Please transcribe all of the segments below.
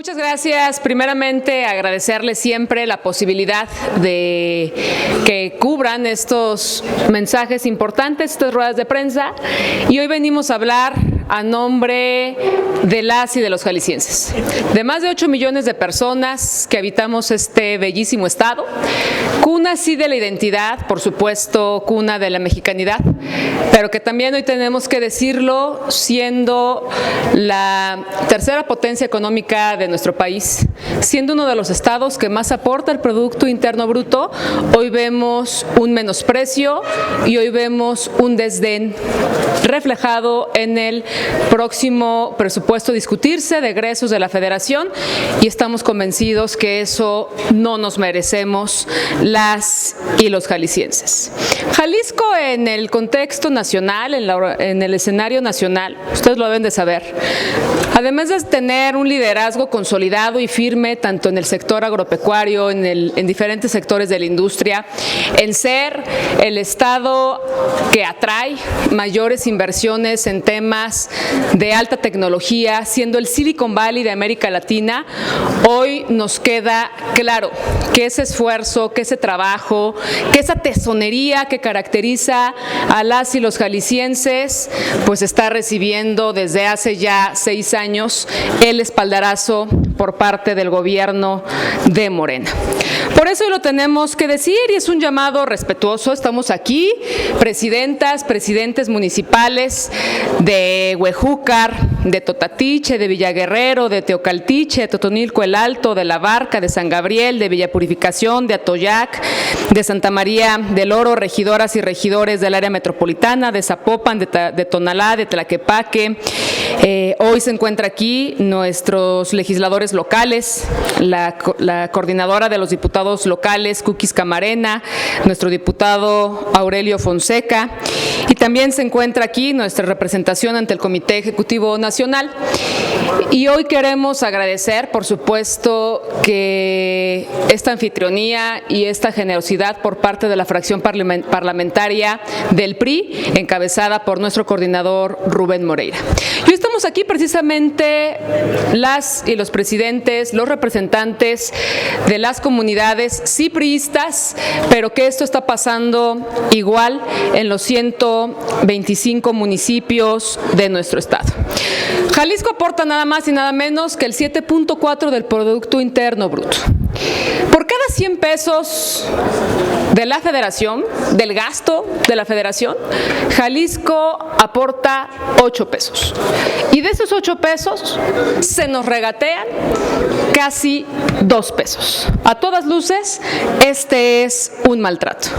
Muchas gracias. Primeramente, agradecerles siempre la posibilidad de que cubran estos mensajes importantes, estas ruedas de prensa. Y hoy venimos a hablar a nombre de las y de los jaliscienses, de más de 8 millones de personas que habitamos este bellísimo estado, cuna sí de la identidad, por supuesto, cuna de la mexicanidad, pero que también hoy tenemos que decirlo, siendo la tercera potencia económica de nuestro país, siendo uno de los estados que más aporta al Producto Interno Bruto, hoy vemos un menosprecio y hoy vemos un desdén reflejado en el próximo presupuesto a discutirse de egresos de la Federación, y estamos convencidos que eso no nos merecemos las y los jaliscienses. Jalisco, en el contexto nacional, en el escenario nacional, ustedes lo deben de saber, además de tener un liderazgo consolidado y firme tanto en el sector agropecuario, en diferentes sectores de la industria, en ser el estado que atrae mayores inversiones en temas de alta tecnología, siendo el Silicon Valley de América Latina, hoy nos queda claro que ese esfuerzo, que ese trabajo, que esa tesonería que caracteriza a las y los jaliscienses, pues está recibiendo desde hace ya 6 años el espaldarazo por parte del gobierno de Morena. Por eso lo tenemos que decir, y es un llamado respetuoso. Estamos aquí, presidentas, presidentes municipales de Huejúcar, de Totatiche, de Villaguerrero, de Teocaltiche, de Totonilco el Alto, de La Barca, de San Gabriel, de Villa Purificación, de Atoyac, de Santa María del Oro, regidoras y regidores del área metropolitana, de Zapopan, de Tonalá, de Tlaquepaque. Hoy se encuentra aquí nuestros legisladores locales, la coordinadora de los diputados locales, Cookies Camarena, nuestro diputado Aurelio Fonseca, y también se encuentra aquí nuestra representación ante el Comité Ejecutivo Nacional. Y hoy queremos agradecer, por supuesto, que esta anfitrionía y esta generosidad por parte de la fracción parlamentaria del PRI, encabezada por nuestro coordinador Rubén Moreira. Y hoy estamos aquí precisamente las y los presidentes, los representantes de las comunidades sí priistas, pero que esto está pasando igual en los 125 municipios de nuestro estado. Jalisco aporta nada más y nada menos que el 7.4 del Producto Interno Bruto. Por cada 100 pesos de la Federación, del gasto de la Federación, Jalisco aporta 8 pesos. Y de esos 8 pesos se nos regatean casi 2 pesos. A todas luces, este es un maltrato.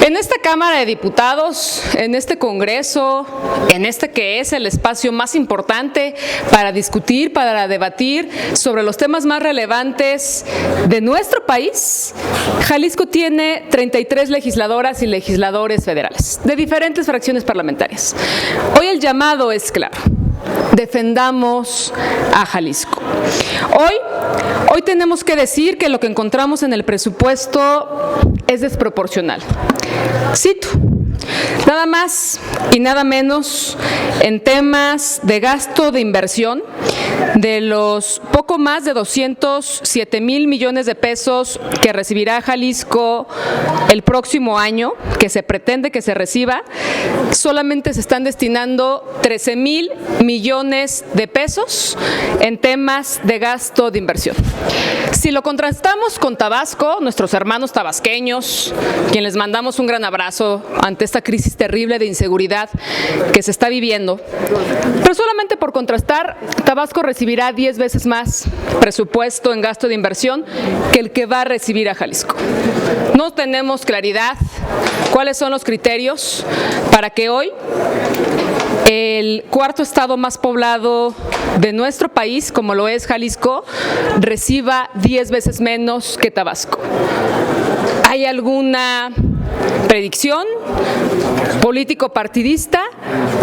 En esta Cámara de Diputados, en este Congreso, en este que es el espacio más importante para discutir, para debatir sobre los temas más relevantes de nuestro país, Jalisco tiene 33 legisladoras y legisladores federales de diferentes fracciones parlamentarias. Hoy el llamado es claro: defendamos a Jalisco. Hoy tenemos que decir que lo que encontramos en el presupuesto es desproporcional. Cito: nada más y nada menos en temas de gasto de inversión, de los poco más de 207,000 millones de pesos que recibirá Jalisco el próximo año, que se pretende que se reciba, solamente se están destinando 13,000 millones de pesos en temas de gasto de inversión. Si lo contrastamos con Tabasco, nuestros hermanos tabasqueños, quienes les mandamos un gran abrazo ante esta crisis terrible de inseguridad que se está viviendo, pero solamente por contrastar, Tabasco recibirá 10 veces más presupuesto en gasto de inversión que el que va a recibir a Jalisco. No tenemos claridad cuáles son los criterios para que hoy el cuarto estado más poblado de nuestro país, como lo es Jalisco, reciba 10 veces menos que Tabasco. ¿Hay alguna predicción político-partidista?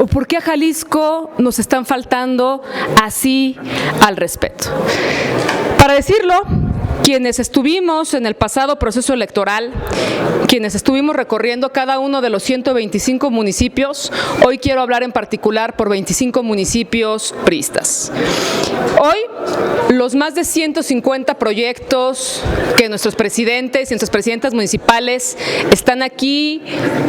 ¿O por qué a Jalisco nos están faltando así al respeto? Para decirlo, quienes estuvimos en el pasado proceso electoral, quienes estuvimos recorriendo cada uno de los 125 municipios, hoy quiero hablar en particular por 25 municipios priistas. Hoy los más de 150 proyectos que nuestros presidentes y nuestras presidentas municipales están aquí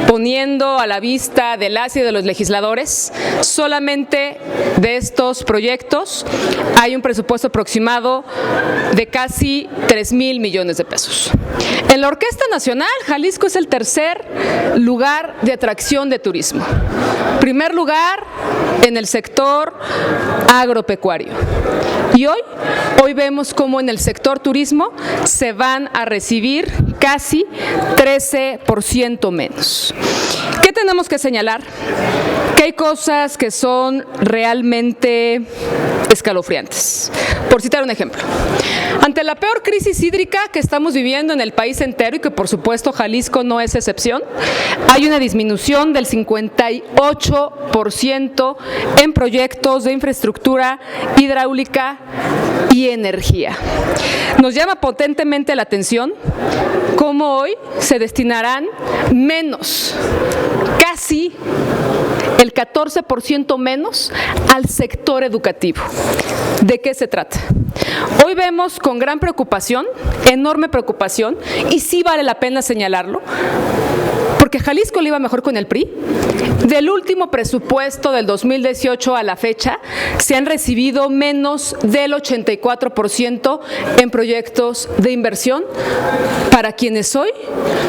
poniendo a la vista de las y de los legisladores, solamente de estos proyectos hay un presupuesto aproximado de casi 3,000 millones de pesos. En la Orquesta Nacional, Jalisco es el tercer lugar de atracción de turismo. Primer lugar en el sector agropecuario. Y hoy vemos cómo en el sector turismo se van a recibir casi 13% menos. ¿Qué tenemos que señalar? Que hay cosas que son realmente escalofriantes. Por citar un ejemplo, ante la peor crisis hídrica que estamos viviendo en el país entero y que por supuesto Jalisco no es excepción, hay una disminución del 58% en proyectos de infraestructura hidráulica y energía. Nos llama potentemente la atención cómo hoy se destinarán menos, casi el 14% menos al sector educativo. ¿De qué se trata? Hoy vemos con gran preocupación, enorme preocupación, y sí vale la pena señalarlo, porque Jalisco le iba mejor con el PRI. Del último presupuesto del 2018 a la fecha, se han recibido menos del 84% en proyectos de inversión para quienes hoy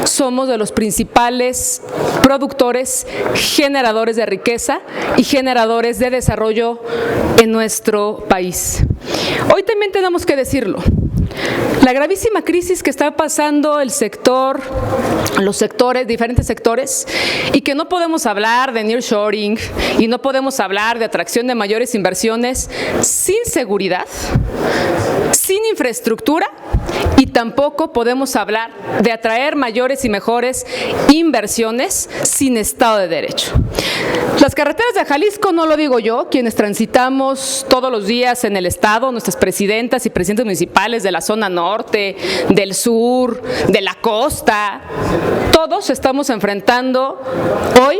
somos de los principales productores, generadores de riqueza y generadores de desarrollo en nuestro país. Hoy también tenemos que decirlo. La gravísima crisis que está pasando el sector, los sectores, diferentes sectores, y que no podemos hablar de nearshoring y no podemos hablar de atracción de mayores inversiones sin seguridad, sin infraestructura, y tampoco podemos hablar de atraer mayores y mejores inversiones sin Estado de Derecho. Las carreteras de Jalisco, no lo digo yo, quienes transitamos todos los días en el Estado, nuestras presidentas y presidentes municipales de la zona norte, del sur, de la costa, todos estamos enfrentando hoy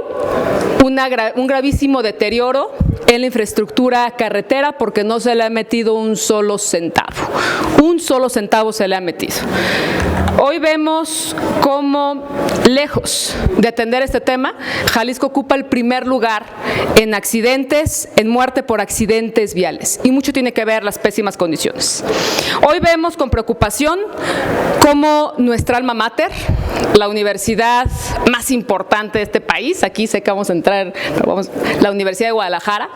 un gravísimo deterioro en la infraestructura carretera porque no se le ha metido un solo centavo. Un solo centavo se le ha metido. Hoy vemos cómo, lejos de atender este tema, Jalisco ocupa el primer lugar en accidentes, en muerte por accidentes viales. Y mucho tiene que ver las pésimas condiciones. Hoy vemos con preocupación cómo nuestra alma mater, la universidad más importante de este país, aquí sé que vamos a entrar, la Universidad de Guadalajara,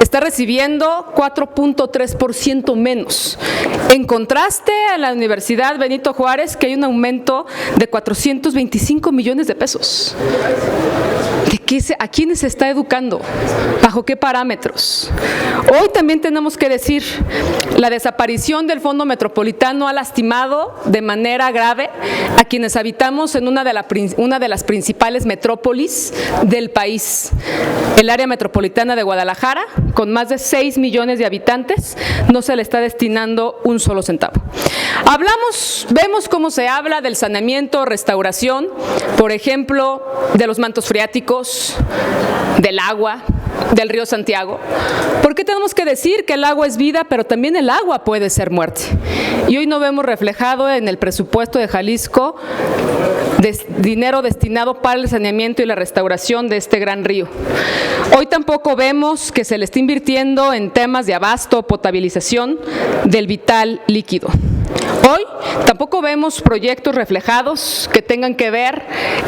está recibiendo 4.3% menos. En contraste a la Universidad Benito Juárez, que hay un aumento de 425 millones de pesos. ¿A quiénes se está educando? ¿Bajo qué parámetros? Hoy también tenemos que decir, la desaparición del Fondo Metropolitano ha lastimado de manera grave a quienes habitamos en una de las principales metrópolis del país. El área metropolitana de Guadalajara, con más de 6 millones de habitantes, no se le está destinando un solo centavo. Vemos cómo se habla del saneamiento, restauración, por ejemplo, de los mantos freáticos, del agua, del río Santiago. ¿Por qué tenemos que decir que el agua es vida, pero también el agua puede ser muerte? Y hoy no vemos reflejado en el presupuesto de Jalisco dinero destinado para el saneamiento y la restauración de este gran río. Hoy tampoco vemos que se le esté invirtiendo en temas de abasto o potabilización del vital líquido. Hoy tampoco vemos proyectos reflejados que tengan que ver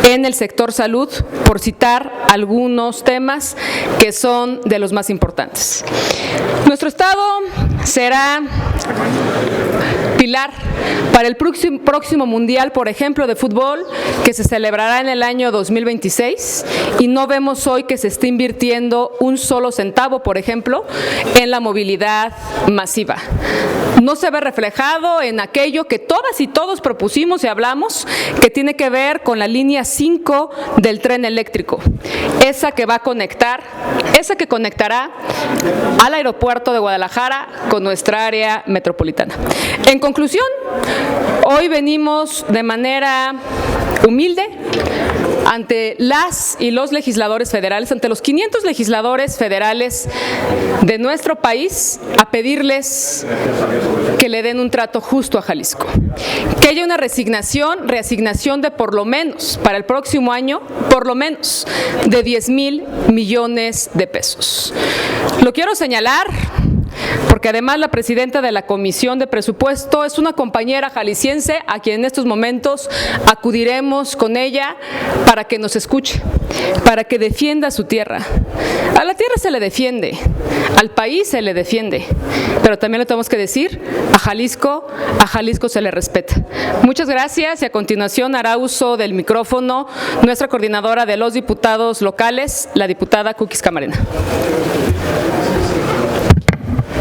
en el sector salud, por citar algunos temas que son de los más importantes. Nuestro Estado será pilar para el próximo Mundial, por ejemplo, de fútbol, que se celebrará en el año 2026, y no vemos hoy que se esté invirtiendo un solo centavo, por ejemplo, en la movilidad masiva. No se ve reflejado en aquello que todas y todos propusimos y hablamos, que tiene que ver con la línea 5 del tren eléctrico, esa que conectará al aeropuerto de Guadalajara con nuestra área metropolitana. En conclusión, hoy venimos de manera humilde ante las y los legisladores federales, ante los 500 legisladores federales de nuestro país, a pedirles que le den un trato justo a Jalisco, que haya una reasignación de por lo menos, para el próximo año, por lo menos, de 10,000 millones de pesos. Lo quiero señalar porque además la presidenta de la Comisión de Presupuesto es una compañera jalisciense a quien en estos momentos acudiremos con ella para que nos escuche, para que defienda su tierra. A la tierra se le defiende, al país se le defiende, pero también le tenemos que decir, a Jalisco se le respeta. Muchas gracias y a continuación hará uso del micrófono nuestra coordinadora de los diputados locales, la diputada Cookies Camarena.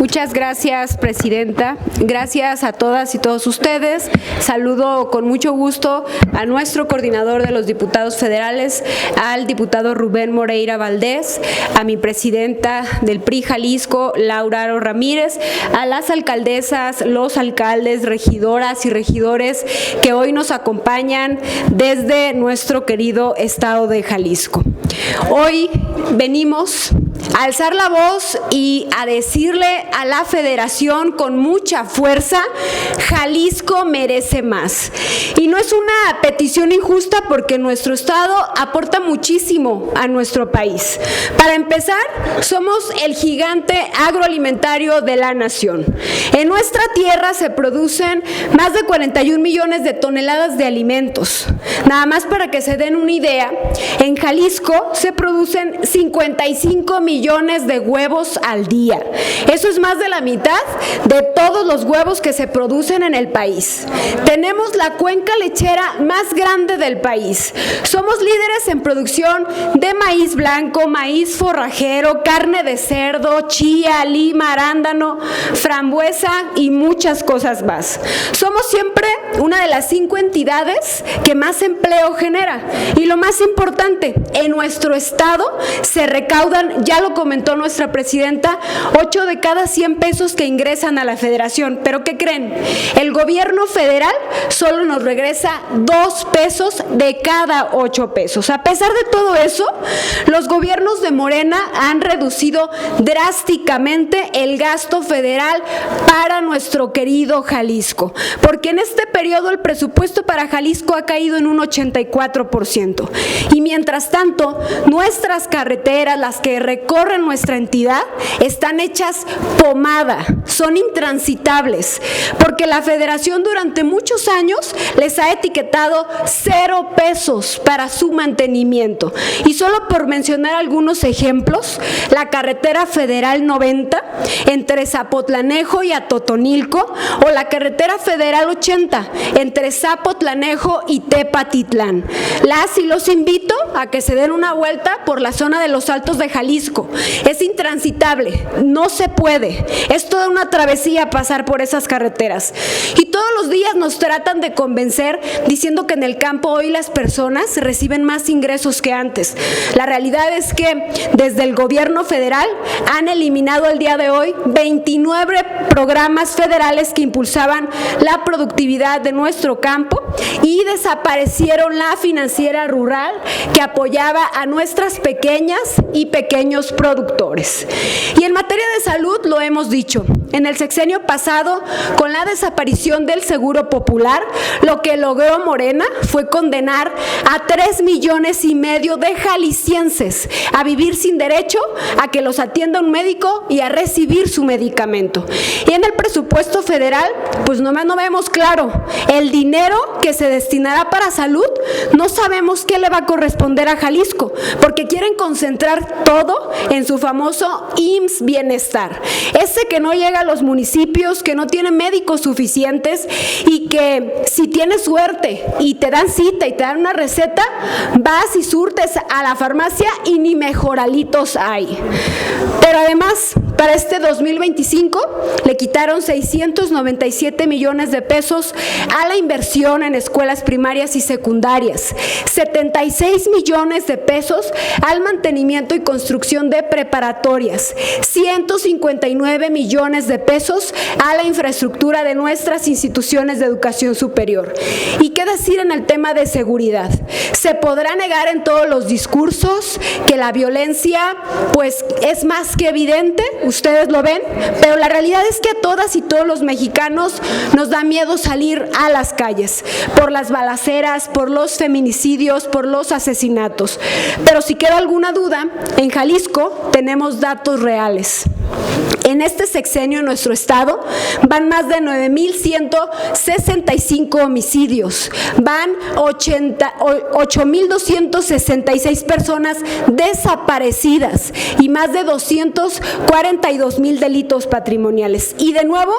Muchas gracias, presidenta. Gracias a todas y todos ustedes. Saludo con mucho gusto a nuestro coordinador de los diputados federales, al diputado Rubén Moreira Valdés, a mi presidenta del PRI Jalisco, Laura Aro Ramírez, a las alcaldesas, los alcaldes, regidoras y regidores que hoy nos acompañan desde nuestro querido estado de Jalisco. Hoy venimos a alzar la voz y a decirle a la Federación con mucha fuerza, Jalisco merece más. Y no es una petición injusta porque nuestro estado aporta muchísimo a nuestro país. Para empezar, somos el gigante agroalimentario de la nación. En nuestra tierra se producen más de 41 millones de toneladas de alimentos. Nada más para que se den una idea, en Jalisco se producen 55 millones de huevos al día. Eso es más de la mitad de todos los huevos que se producen en el país. Tenemos la cuenca lechera más grande del país. Somos líderes en producción de maíz blanco, maíz forrajero, carne de cerdo, chía, lima, arándano, frambuesa y muchas cosas más. Somos siempre una de las 5 entidades que más empleo genera. Y lo más importante, en nuestro estado se recaudan, ya lo comentó nuestra presidenta, 8 de cada 100 pesos que ingresan a la Federación. ¿Pero qué creen? El gobierno federal solo nos regresa 2 pesos de cada 8 pesos. A pesar de todo eso, los gobiernos de Morena han reducido drásticamente el gasto federal para nuestro querido Jalisco, porque en este periodo el presupuesto para Jalisco ha caído en un 84%. Y mientras tanto, nuestras carreteras, las que recorren nuestra entidad, están hechas pomada, son intransitables, porque la Federación durante muchos años les ha etiquetado 0 pesos para su mantenimiento. Y solo por mencionar algunos ejemplos, la carretera federal 90 entre Zapotlanejo y Atotonilco, o la carretera federal 80 entre Zapotlanejo y Tepatitlán. Las y los invito a que se den una vuelta por la zona de los Altos de Jalisco. Es intransitable, no se puede. Es toda una travesía pasar por esas carreteras. Y todos los días nos tratan de convencer diciendo que en el campo hoy las personas reciben más ingresos que antes. La realidad es que desde el gobierno federal han eliminado el día de hoy 29 programas federales que impulsaban la productividad de nuestro campo y desaparecieron la financiera rural que apoyaba a nuestras pequeñas y pequeños productores. Y en materia de salud lo hemos dicho, en el sexenio pasado, con la desaparición del Seguro Popular, lo que logró Morena fue condenar a 3,5 millones de jaliscienses a vivir sin derecho a que los atienda un médico y a recibir su medicamento. Y en el presupuesto federal, pues nomás no vemos claro. El dinero que se destinará para salud, no sabemos qué le va a corresponder a Jalisco, porque quieren concentrar todo en su famoso IMSS Bienestar. Ese que no llega a los municipios, que no tiene médicos suficientes y que si tienes suerte y te dan cita y te dan una receta, vas y surtes a la farmacia y ni mejoralitos hay. Pero además, Para este 2025 le quitaron 697 millones de pesos a la inversión en escuelas primarias y secundarias, 76 millones de pesos al mantenimiento y construcción de preparatorias, 159 millones de pesos a la infraestructura de nuestras instituciones de educación superior. ¿Y qué decir en el tema de seguridad? Se podrá negar en todos los discursos que la violencia pues es más que evidente, ustedes lo ven, pero la realidad es que a todas y todos los mexicanos nos da miedo salir a las calles por las balaceras, por los feminicidios, por los asesinatos. Pero si queda alguna duda, en Jalisco tenemos datos reales. En este sexenio en nuestro estado van más de 9,165 homicidios, van 8,266 personas desaparecidas y más de 242,000 delitos patrimoniales. Y de nuevo,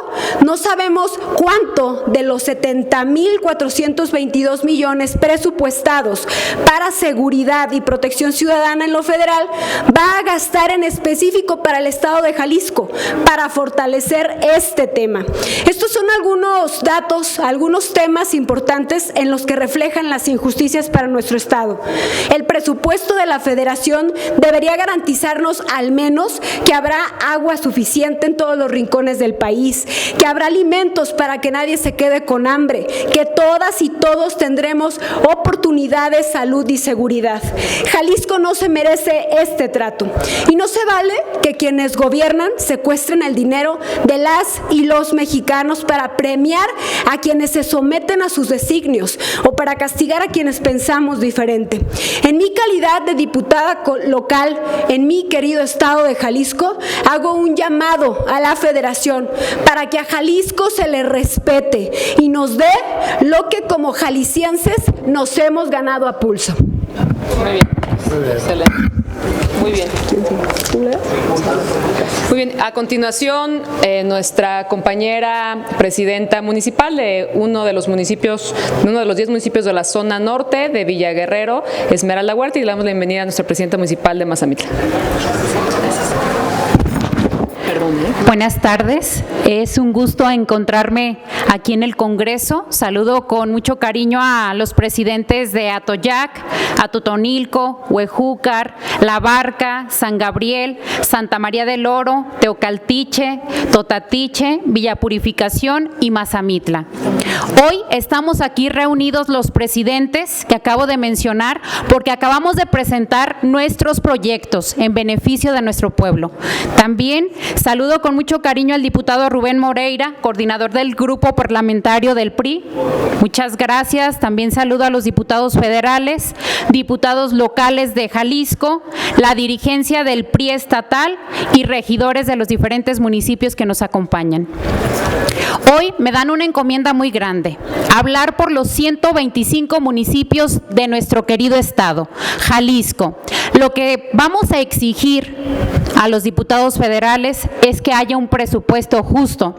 no sabemos cuánto de los 70,422 millones presupuestados para seguridad y protección ciudadana en lo federal va a gastar en específico para el estado de Jalisco, para fortalecer este tema. Estos son algunos datos, algunos temas importantes en los que reflejan las injusticias para nuestro estado. El presupuesto de la federación debería garantizarnos al menos que habrá agua suficiente en todos los rincones del país, que habrá alimentos para que nadie se quede con hambre, que todas y todos tendremos oportunidades, salud y seguridad. Jalisco no se merece este trato y no se vale que quienes gobiernan secuestren el dinero de las y los mexicanos para premiar a quienes se someten a sus designios o para castigar a quienes pensamos diferente. En mi calidad de diputada local en mi querido estado de Jalisco, hago un llamado a la federación para que a Jalisco se le respete y nos dé lo que como jaliscienses nos hemos ganado a pulso. Muy bien. Excelente. Muy bien. Muy bien. A continuación, nuestra compañera presidenta municipal de uno de los 10 municipios de la zona norte de Villa Guerrero, Esmeralda Huerta, y le damos la bienvenida a nuestra presidenta municipal de Mazamitla. Buenas tardes, es un gusto encontrarme aquí en el Congreso. Saludo con mucho cariño a los presidentes de Atoyac, Atotonilco, Huejúcar, La Barca, San Gabriel, Santa María del Oro, Teocaltiche, Totatiche, Villa Purificación y Mazamitla. Hoy estamos aquí reunidos los presidentes que acabo de mencionar porque acabamos de presentar nuestros proyectos en beneficio de nuestro pueblo. También saludo con mucho cariño al diputado Rubén Moreira, coordinador del grupo parlamentario del PRI. Muchas gracias. También saludo a los diputados federales, diputados locales de Jalisco, la dirigencia del PRI estatal y regidores de los diferentes municipios que nos acompañan. Hoy me dan una encomienda muy grande, hablar por los 125 municipios de nuestro querido estado, Jalisco. Lo que vamos a exigir a los diputados federales es que haya un presupuesto justo,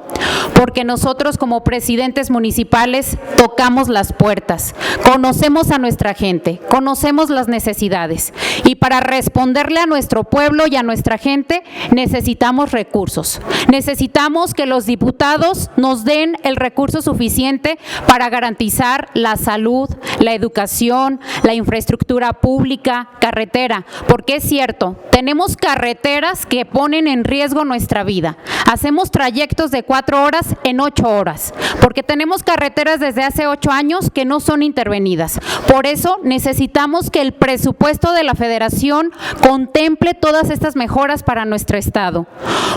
porque nosotros como presidentes municipales tocamos las puertas, conocemos a nuestra gente, conocemos las necesidades y para responderle a nuestro pueblo y a nuestra gente necesitamos recursos. Necesitamos que los diputados nos den el recurso suficiente para garantizar la salud, la educación, la infraestructura pública, carretera, porque es cierto, tenemos carreteras que ponen en riesgo nuestra vida. Hacemos trayectos de 4 horas en 8 horas, porque tenemos carreteras desde hace 8 años que no son intervenidas. Por eso necesitamos que el presupuesto de la Federación contemple todas estas mejoras para nuestro estado,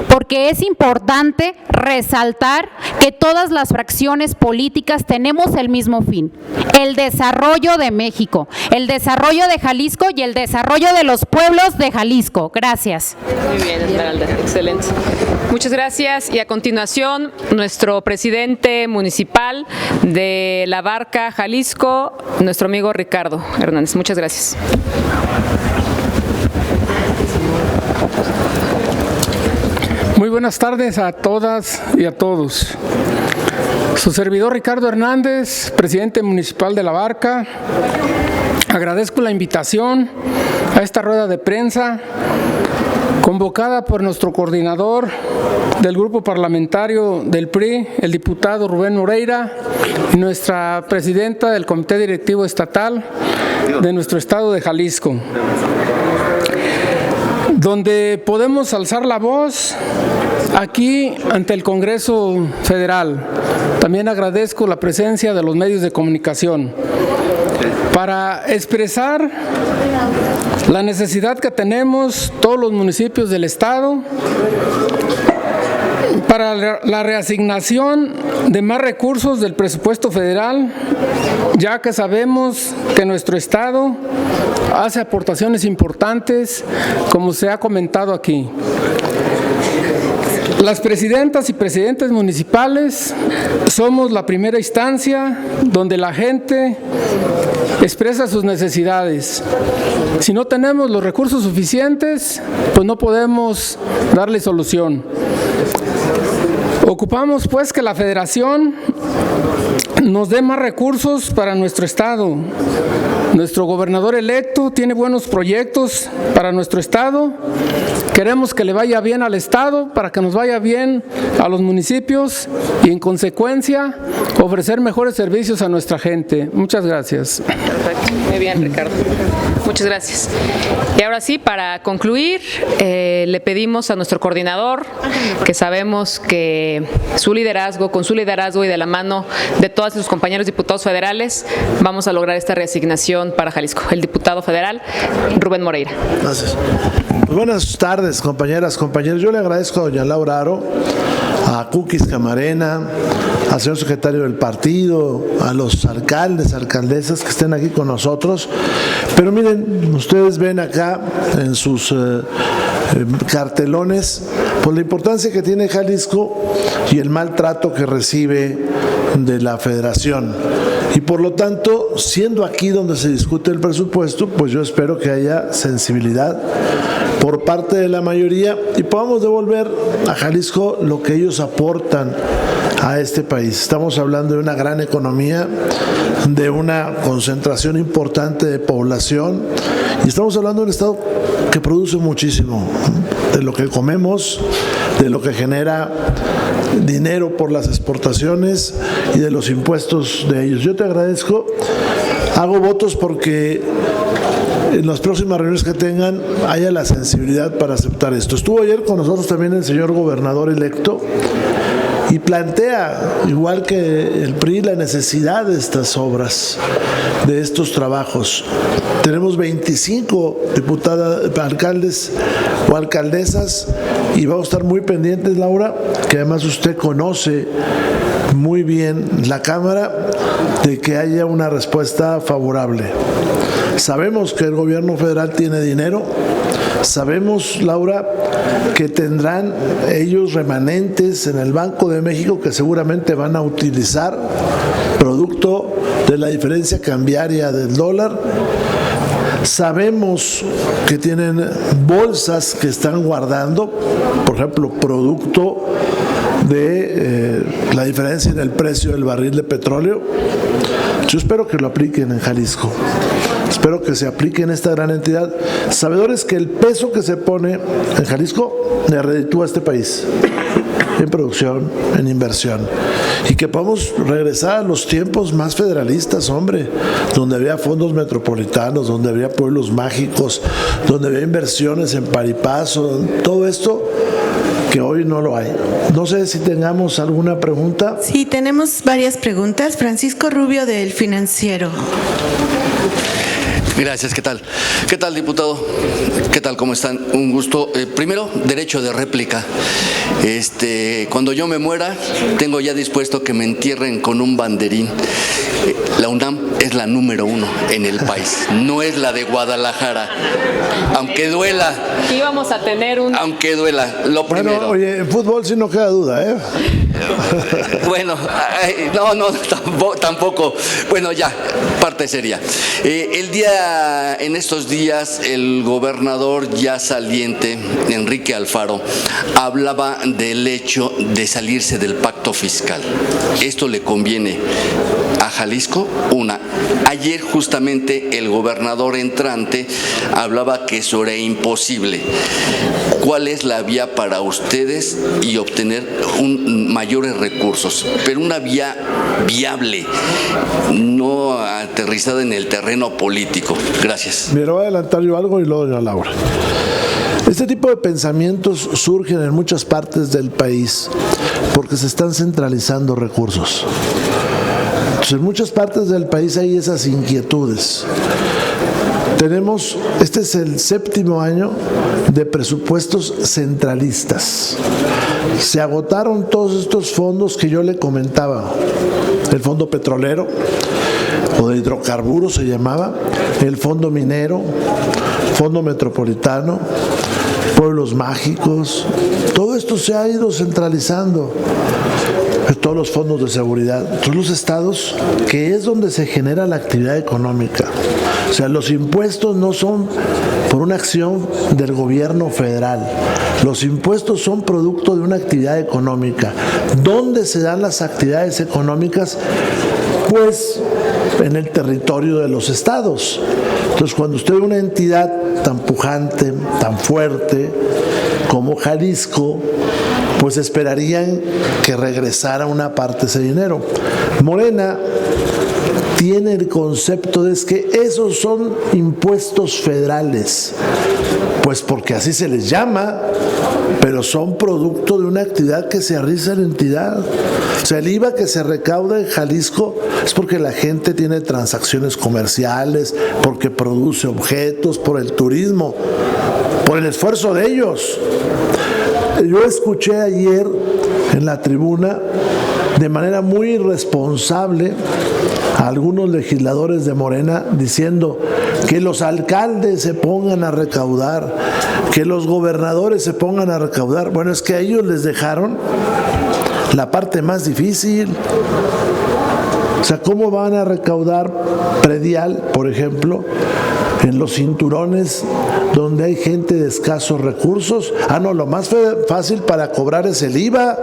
porque es importante resaltar que todas las fracciones políticas tenemos el mismo fin, el desarrollo de México, el desarrollo de Jalisco y el desarrollo de los pueblos de Jalisco. Gracias. Muy bien, Esmeralda, excelente. Muchas gracias. Y a continuación, nuestro presidente municipal de La Barca, Jalisco, nuestro amigo Ricardo Hernández. Muchas gracias. Muy buenas tardes a todas y a todos. Su servidor Ricardo Hernández, presidente municipal de La Barca, agradezco la invitación a esta rueda de prensa convocada por nuestro coordinador del grupo parlamentario del PRI, el diputado Rubén Moreira, y nuestra presidenta del Comité Directivo Estatal de nuestro estado de Jalisco, donde podemos alzar la voz aquí ante el Congreso Federal. También agradezco la presencia de los medios de comunicación para expresar la necesidad que tenemos todos los municipios del estado para la reasignación de más recursos del presupuesto federal, ya que sabemos que nuestro estado hace aportaciones importantes, como se ha comentado aquí. Las presidentas y presidentes municipales somos la primera instancia donde la gente expresa sus necesidades. Si no tenemos los recursos suficientes, pues no podemos darle solución. Ocupamos pues que la Federación nos dé más recursos para nuestro estado. Nuestro gobernador electo tiene buenos proyectos para nuestro estado. Queremos que le vaya bien al estado para que nos vaya bien a los municipios y en consecuencia ofrecer mejores servicios a nuestra gente. Muchas gracias. Perfecto. Muy bien, Ricardo. Muchas gracias. Y ahora sí, para concluir, le pedimos a nuestro coordinador, que sabemos que con su liderazgo y de la mano de todos sus compañeros diputados federales, vamos a lograr esta reasignación para Jalisco. El diputado federal, Rubén Moreira. Gracias. Buenas tardes, compañeras, compañeros. Yo le agradezco a doña Laura Aro, a Cookies Camarena, al señor secretario del partido, a los alcaldes, alcaldesas que estén aquí con nosotros. Pero miren, ustedes ven acá en sus cartelones, pues la importancia que tiene Jalisco y el maltrato que recibe de la Federación. Y por lo tanto, siendo aquí donde se discute el presupuesto, pues yo espero que haya sensibilidad por parte de la mayoría y podamos devolver a Jalisco lo que ellos aportan a este país. Estamos hablando de una gran economía, de una concentración importante de población y estamos hablando de un estado que produce muchísimo, de lo que comemos, de lo que genera dinero por las exportaciones y de los impuestos de ellos. Yo te agradezco, hago votos porque en las próximas reuniones que tengan haya la sensibilidad para aceptar esto. Estuvo ayer con nosotros también el señor gobernador electo y plantea, igual que el PRI, la necesidad de estas obras, de estos trabajos. Tenemos 25 alcaldes o alcaldesas y vamos a estar muy pendientes, Laura, que además usted conoce muy bien la Cámara, de que haya una respuesta favorable. Sabemos que el gobierno federal tiene dinero, sabemos, Laura, que tendrán ellos remanentes en el Banco de México que seguramente van a utilizar producto de la diferencia cambiaria del dólar. Sabemos que tienen bolsas que están guardando, por ejemplo, producto de la diferencia en el precio del barril de petróleo. Yo espero que lo apliquen en Jalisco. Espero que se aplique en esta gran entidad, sabedores que el peso que se pone en Jalisco le reditúa a este país en producción, en inversión, y que podamos regresar a los tiempos más federalistas, hombre, donde había fondos metropolitanos, donde había pueblos mágicos, donde había inversiones en paripaso, todo esto que hoy no lo hay. No sé si tengamos alguna pregunta. Sí, tenemos varias preguntas. Francisco Rubio, del Financiero. Gracias, ¿qué tal? ¿Qué tal, diputado? ¿Qué tal? ¿Cómo están? Un gusto. Primero, derecho de réplica. Cuando yo me muera, tengo ya dispuesto que me entierren con un banderín. La UNAM es la número 1 en el país, no es la de Guadalajara. Aunque duela. Íbamos a tener un... Aunque duela, lo primero. Bueno, oye, en fútbol sí no queda duda, ¿eh? Bueno, no, tampoco. Bueno, ya, parte seria. En estos días, el gobernador ya saliente, Enrique Alfaro, hablaba del hecho de salirse del pacto fiscal. ¿Esto le conviene a Jalisco? Ayer justamente el gobernador entrante hablaba que eso era imposible. ¿Cuál es la vía para ustedes y obtener mayores recursos? Pero una vía viable, no aterrizada en el terreno político. Gracias. Mira, voy a adelantar yo algo y luego doña Laura. Este tipo de pensamientos surgen en muchas partes del país porque se están centralizando recursos. Entonces, en muchas partes del país hay esas inquietudes. Este es el 7º año de presupuestos centralistas. Se agotaron todos estos fondos que yo le comentaba. El fondo petrolero, o de hidrocarburos se llamaba, el fondo minero, fondo metropolitano, pueblos mágicos. Todo esto se ha ido centralizando. Todos los fondos de seguridad, todos los estados, que es donde se genera la actividad económica. O sea, los impuestos no son por una acción del gobierno federal. Los impuestos son producto de una actividad económica. ¿Dónde se dan las actividades económicas? Pues en el territorio de los estados. Entonces, cuando usted ve una entidad tan pujante, tan fuerte como Jalisco, pues esperarían que regresara una parte de ese dinero. Morena tiene el concepto de que esos son impuestos federales, pues porque así se les llama, pero son producto de una actividad que se realiza en la entidad. O sea, el IVA que se recauda en Jalisco es porque la gente tiene transacciones comerciales, porque produce objetos, por el turismo, por el esfuerzo de ellos. Yo escuché ayer en la tribuna de manera muy irresponsable a algunos legisladores de Morena diciendo que los alcaldes se pongan a recaudar, que los gobernadores se pongan a recaudar. Bueno, es que a ellos les dejaron la parte más difícil. O sea, ¿cómo van a recaudar predial, por ejemplo, en los cinturones donde hay gente de escasos recursos? No, lo más fácil para cobrar es el IVA.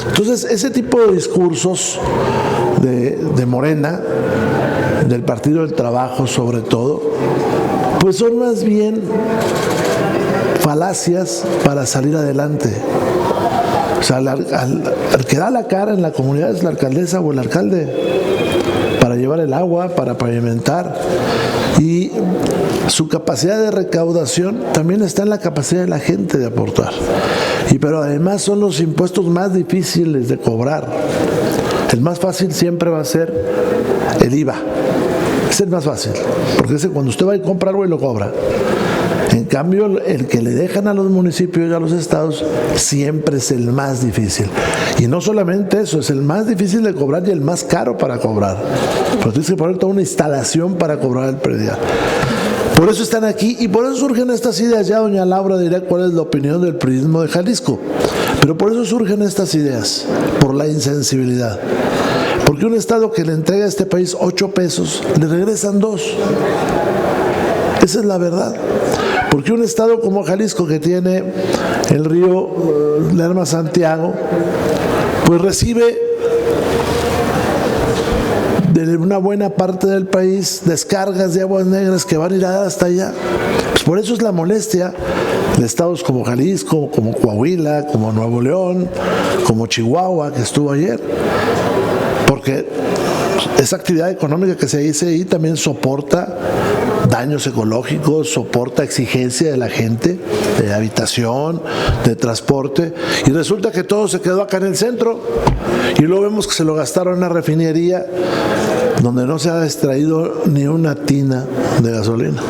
Entonces, ese tipo de discursos de Morena, del Partido del Trabajo sobre todo, pues son más bien falacias para salir adelante. O sea, al que da la cara en la comunidad es la alcaldesa o el alcalde, para llevar el agua, para pavimentar. Y su capacidad de recaudación también está en la capacidad de la gente de aportar. Pero además son los impuestos más difíciles de cobrar. El más fácil siempre va a ser el IVA. Es el más fácil, porque ese cuando usted va a comprar algo y lo cobra. En cambio, el que le dejan a los municipios y a los estados siempre es el más difícil. Y no solamente eso, es el más difícil de cobrar y el más caro para cobrar. Pero tienes que poner toda una instalación para cobrar el predial. Por eso están aquí y por eso surgen estas ideas. Ya doña Laura dirá cuál es la opinión del priismo de Jalisco. Pero por eso surgen estas ideas, por la insensibilidad. Porque un estado que le entrega a este país 8 pesos, le regresan 2. Esa es la verdad. Porque un estado como Jalisco, que tiene el río Lerma-Santiago, pues recibe de una buena parte del país descargas de aguas negras que van a ir hasta allá. Pues por eso es la molestia de estados como Jalisco, como Coahuila, como Nuevo León, como Chihuahua, que estuvo ayer. Porque esa actividad económica que se dice ahí también soporta daños ecológicos, soporta exigencia de la gente, de habitación, de transporte, y resulta que todo se quedó acá en el centro, y luego vemos que se lo gastaron en una refinería donde no se ha extraído ni una tina de gasolina.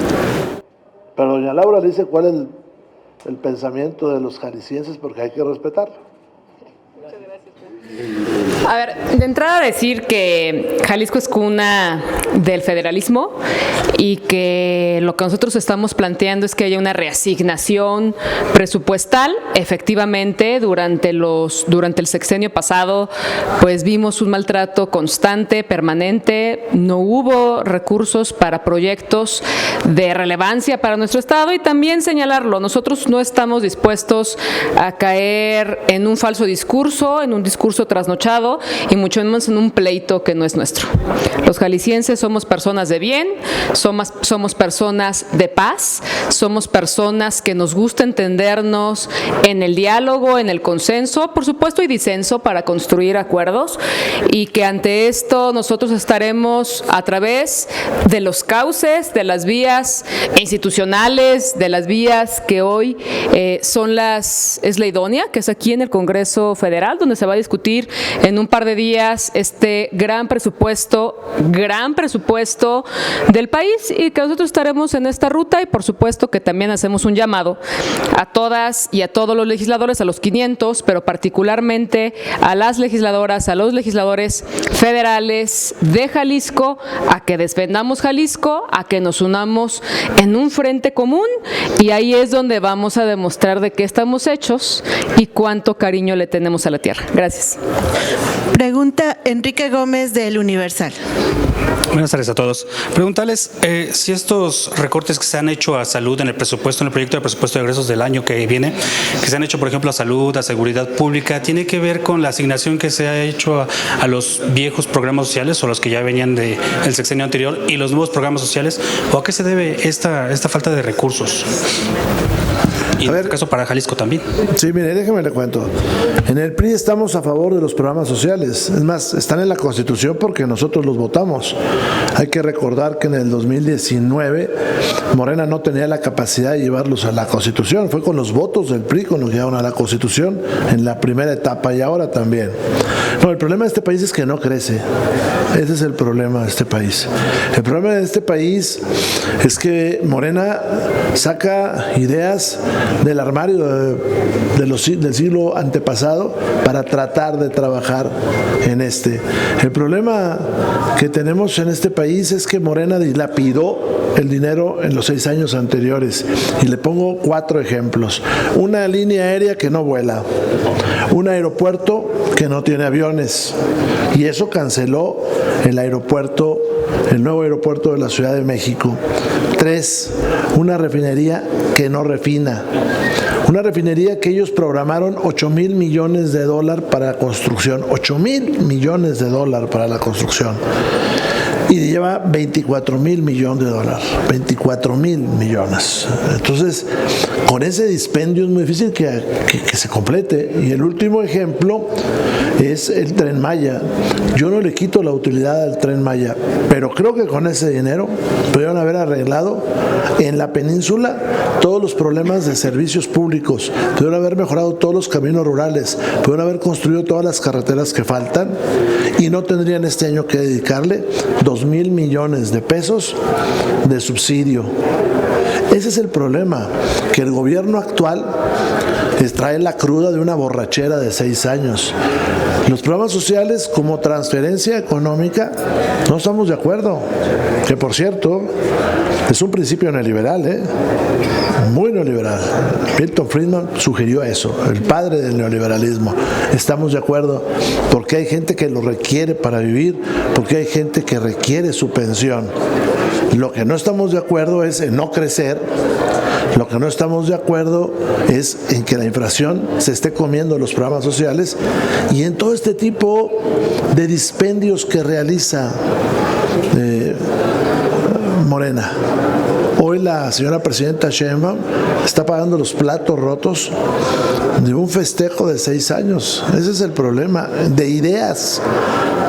Pero doña Laura dice cuál es el pensamiento de los jaliscienses, porque hay que respetarlo. A ver, de entrada decir que Jalisco es cuna del federalismo y que lo que nosotros estamos planteando es que haya una reasignación presupuestal. Efectivamente, durante el sexenio pasado, pues vimos un maltrato constante, permanente, no hubo recursos para proyectos de relevancia para nuestro Estado y también señalarlo, nosotros no estamos dispuestos a caer en un falso discurso, en un discurso trasnochado y mucho menos en un pleito que no es nuestro. Los jaliscienses somos personas de bien, somos personas de paz, somos personas que nos gusta entendernos en el diálogo, en el consenso, por supuesto, y disenso para construir acuerdos, y que ante esto nosotros estaremos a través de los cauces, de las vías institucionales, de las vías que hoy es la idónea, que es aquí en el Congreso Federal, donde se va a discutir en un par de días este gran presupuesto del país, y que nosotros estaremos en esta ruta, y por supuesto que también hacemos un llamado a todas y a todos los legisladores, a los 500, pero particularmente a las legisladoras, a los legisladores federales de Jalisco, a que defendamos Jalisco, a que nos unamos en un frente común, y ahí es donde vamos a demostrar de qué estamos hechos y cuánto cariño le tenemos a la tierra. Gracias. Pregunta Enrique Gómez del Universal. Buenas tardes a todos. Preguntarles si estos recortes que se han hecho a salud en el presupuesto, en el proyecto de presupuesto de egresos del año que viene, que se han hecho, por ejemplo, a salud, a seguridad pública, ¿tiene que ver con la asignación que se ha hecho a los viejos programas sociales o los que ya venían del sexenio anterior y los nuevos programas sociales? ¿O a qué se debe esta falta de recursos? Y en este caso para Jalisco también. Sí, mire, déjeme le cuento. En el PRI estamos a favor de los programas sociales. Es más, están en la Constitución porque nosotros los votamos. Hay que recordar que en el 2019 Morena no tenía la capacidad de llevarlos a la Constitución. Fue con los votos del PRI con los que llevaron a la Constitución en la primera etapa y ahora también. No, el problema de este país es que no crece. Ese es el problema de este país. El problema de este país es que Morena saca ideas del armario del siglo antepasado para tratar de trabajar en este. El problema que tenemos en este país es que Morena dilapidó el dinero en los 6 años anteriores. Y le pongo 4 ejemplos. Una línea aérea que no vuela, un aeropuerto que no tiene aviones, y eso canceló el nuevo aeropuerto de la Ciudad de México. 3, una refinería que no refina. Una refinería que ellos programaron $8,000 millones para la construcción. $8,000 millones para la construcción. Y lleva $24,000 millones. 24,000 millones. Entonces, con ese dispendio es muy difícil que se complete. Y el último ejemplo es el Tren Maya. Yo no le quito la utilidad al Tren Maya, pero creo que con ese dinero pudieron haber arreglado en la península todos los problemas de servicios públicos, pudieron haber mejorado todos los caminos rurales, pudieron haber construido todas las carreteras que faltan, y no tendrían este año que dedicarle $2,000 millones de subsidio. Ese es el problema, que el gobierno actual trae la cruda de una borrachera de 6 años. Los programas sociales como transferencia económica no estamos de acuerdo, que por cierto es un principio neoliberal, muy neoliberal. Milton Friedman sugirió eso, el padre del neoliberalismo. Estamos de acuerdo porque hay gente que lo requiere para vivir, porque hay gente que requiere su pensión. Lo que no estamos de acuerdo es en no crecer. Lo que no estamos de acuerdo es en que la inflación se esté comiendo los programas sociales y en todo este tipo de dispendios que realiza Morena. Hoy la señora presidenta Sheinbaum está pagando los platos rotos de un festejo de 6 años. Ese es el problema, de ideas.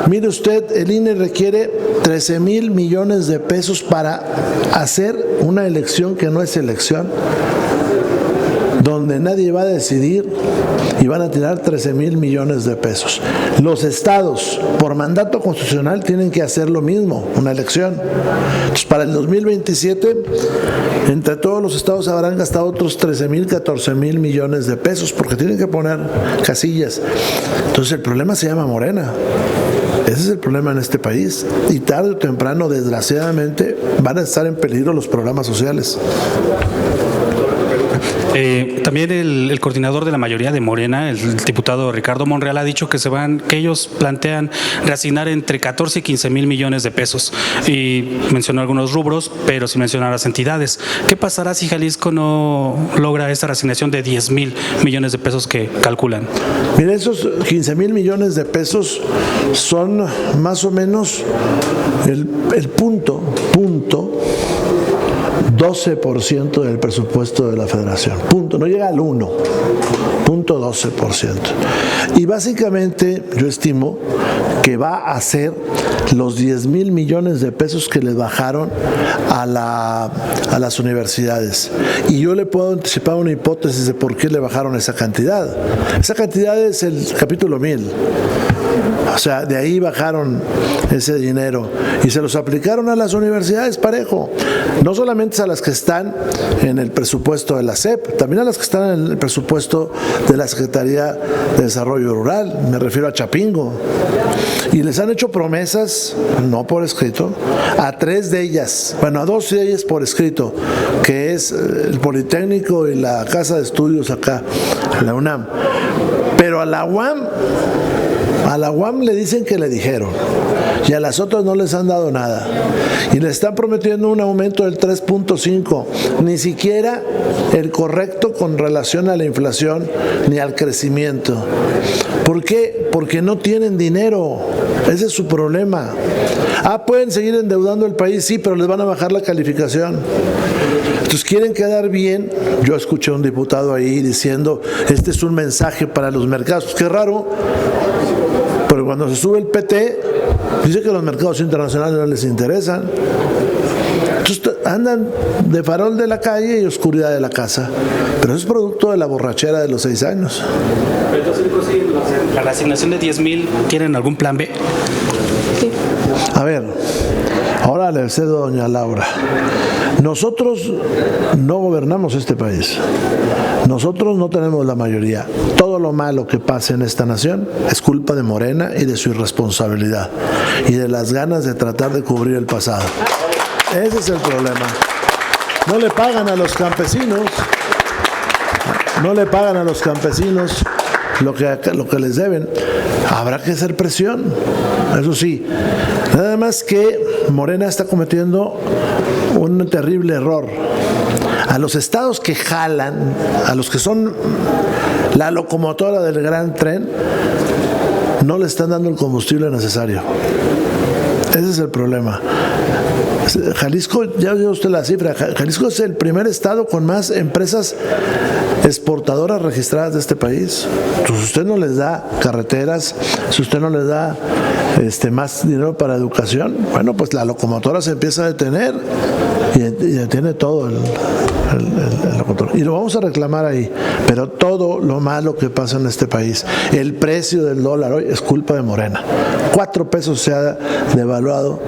Mire usted, el INE requiere $13,000 millones para hacer una elección que no es elección, donde nadie va a decidir y van a tirar 13,000 millones de pesos. Los estados, por mandato constitucional, tienen que hacer lo mismo, una elección. Entonces, para el 2027, entre todos los estados habrán gastado otros 13,000, 14,000 millones de pesos, porque tienen que poner casillas. Entonces, el problema se llama Morena. Ese es el problema en este país. Y tarde o temprano, desgraciadamente, van a estar en peligro los programas sociales. También el coordinador de la mayoría de Morena, el diputado Ricardo Monreal, ha dicho que ellos plantean reasignar entre 14 y 15 mil millones de pesos. Y mencionó algunos rubros, pero sin mencionar las entidades. ¿Qué pasará si Jalisco no logra esta reasignación de 10 mil millones de pesos que calculan? Miren, esos 15 mil millones de pesos son más o menos el punto 12% del presupuesto de la Federación. Punto, no llega al 1.12%. Y básicamente yo estimo que va a ser los 10 mil millones de pesos que le bajaron a las universidades. Y yo le puedo anticipar una hipótesis de por qué le bajaron esa cantidad. Esa cantidad es el capítulo 1000. O sea, de ahí bajaron ese dinero y se los aplicaron a las universidades parejo. No solamente a las que están en el presupuesto de la SEP, también a las que están en el presupuesto de la Secretaría de Desarrollo Rural. Me refiero a Chapingo. Y les han hecho promesas, no por escrito, a 3 de ellas, bueno, a 2 de ellas por escrito, que es el Politécnico y la Casa de Estudios acá, la UNAM. Pero a la UAM le dicen que le dijeron, y a las otras no les han dado nada. Y le están prometiendo un aumento del 3.5, ni siquiera el correcto con relación a la inflación ni al crecimiento. ¿Por qué? Porque no tienen dinero. Ese es su problema. Pueden seguir endeudando el país, sí, pero les van a bajar la calificación. Entonces quieren quedar bien. Yo escuché a un diputado ahí diciendo, este es un mensaje para los mercados. Pues qué raro, pero cuando se sube el PT, dice que los mercados internacionales no les interesan. Entonces andan de farol de la calle y oscuridad de la casa. Pero eso es producto de la borrachera de los 6 años. ¿La reasignación de 10 mil tienen algún plan B? Sí. A ver, ahora le cedo a doña Laura. Nosotros no gobernamos este país. Nosotros no tenemos la mayoría. Todo lo malo que pasa en esta nación es culpa de Morena y de su irresponsabilidad y de las ganas de tratar de cubrir el pasado. Ese es el problema. No le pagan a los campesinos. No le pagan a los campesinos lo que les deben. Habrá que hacer presión. Eso sí. Nada más que Morena está cometiendo un terrible error. A los estados que jalan, a los que son la locomotora del gran tren, no le están dando el combustible necesario. Ese es el problema. Jalisco, ya vio usted la cifra, Jalisco es el primer estado con más empresas exportadoras registradas de este país. Entonces, usted no les da carreteras, si usted no les da más dinero para educación, bueno, pues la locomotora se empieza a detener y detiene todo el control. Y lo vamos a reclamar ahí, pero todo lo malo que pasa en este país, el precio del dólar hoy es culpa de Morena. 4 pesos se ha devaluado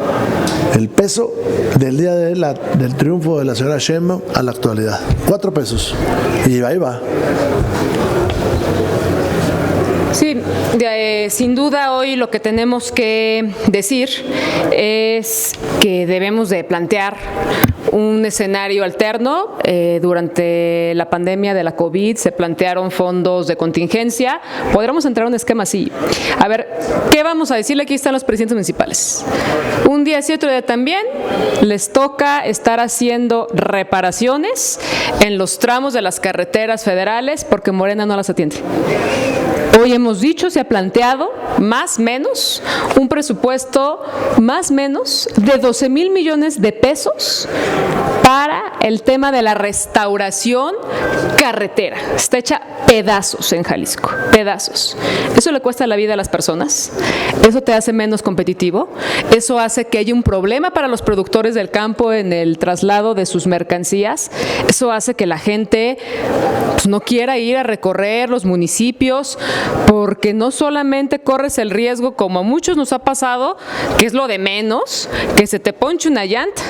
el peso del día del triunfo de la señora Sheinbaum a la actualidad. 4 pesos. Y ahí va. Sí, sin duda hoy lo que tenemos que decir es que debemos de plantear un escenario alterno. Durante la pandemia de la COVID se plantearon fondos de contingencia. Podríamos entrar a un esquema así. A ver, ¿qué vamos a decirle? Aquí están los presidentes municipales. Un día sí, otro día también, les toca estar haciendo reparaciones en los tramos de las carreteras federales porque Morena no las atiende. Hoy hemos dicho, se ha planteado más menos un presupuesto más menos de 12,000 millones de pesos para el tema de la restauración carretera. Está hecha pedazos en Jalisco, pedazos. Eso le cuesta la vida a las personas, eso te hace menos competitivo, eso hace que haya un problema para los productores del campo en el traslado de sus mercancías, eso hace que la gente pues, no quiera ir a recorrer los municipios, porque no solamente corres el riesgo, como a muchos nos ha pasado, que es lo de menos, que se te ponche una llanta,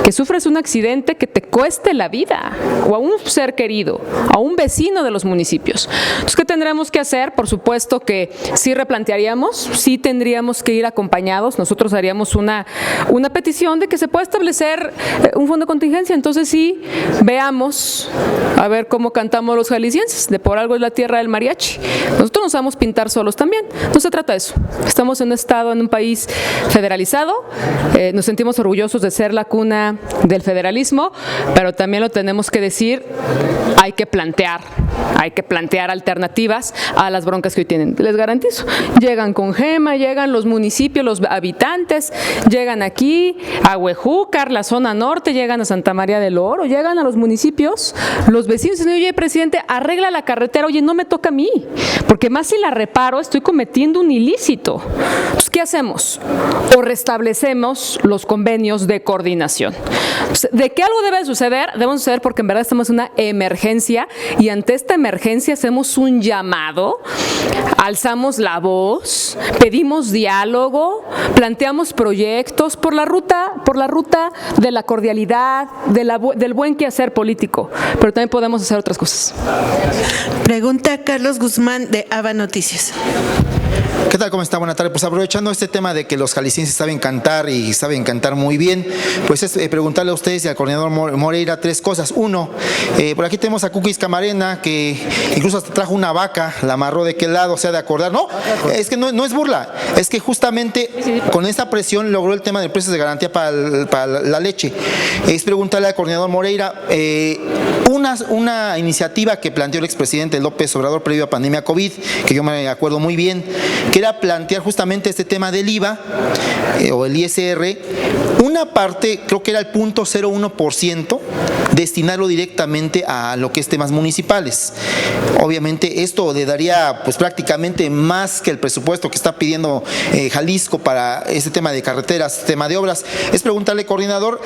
que sufres un accidente que te cueste la vida, o a un ser querido, a un vecino de los municipios. Entonces, ¿qué tendremos que hacer? Por supuesto que sí replantearíamos, sí tendríamos que ir acompañados, nosotros haríamos una petición de que se pueda establecer un fondo de contingencia. Entonces sí, veamos, a ver cómo cantamos los jaliscienses, de por algo es la tierra del mariachi. Nosotros nos vamos a pintar solos también, no se trata de eso. Estamos en un estado, en un país federalizado, nos sentimos orgullosos de ser la cuna del federalismo, pero también lo tenemos que decir, hay que plantear alternativas a las broncas que hoy tienen. Les garantizo, llegan con GEMA, llegan los municipios, los habitantes, llegan aquí a Huejúcar, la zona norte, llegan a Santa María del Oro, llegan a los municipios, los vecinos dicen, oye, presidente, arregla la carretera, oye, no me toca a mí, porque más si la reparo, estoy cometiendo un ilícito. Entonces, ¿qué hacemos? O restablecemos los convenios de coordinación. De que algo debe suceder, porque en verdad estamos en una emergencia, y ante esta emergencia hacemos un llamado, alzamos la voz, pedimos diálogo, planteamos proyectos por la ruta de la cordialidad, del buen quehacer político, pero también podemos hacer otras cosas. Pregunta Carlos Guzmán de ABA Noticias. ¿Qué tal? ¿Cómo está? Buenas tardes. Pues aprovechando este tema de que los jaliscienses saben cantar y saben cantar muy bien, pues es preguntarle a ustedes y al coordinador Moreira 3 cosas. Uno, por aquí tenemos a Cookies Camarena, que incluso hasta trajo una vaca, la amarró de qué lado, o sea, de acordar. No, es que no es burla, es que justamente con esta presión logró el tema de precios de garantía para la leche. Es preguntarle al coordinador Moreira, una iniciativa que planteó el expresidente López Obrador previo a pandemia COVID, que yo me acuerdo muy bien, que era plantear justamente este tema del IVA o el ISR, una parte, creo que era el 0.01%, destinarlo directamente a lo que es temas municipales. Obviamente esto le daría pues prácticamente más que el presupuesto que está pidiendo Jalisco para este tema de carreteras, tema de obras. Es preguntarle, coordinador,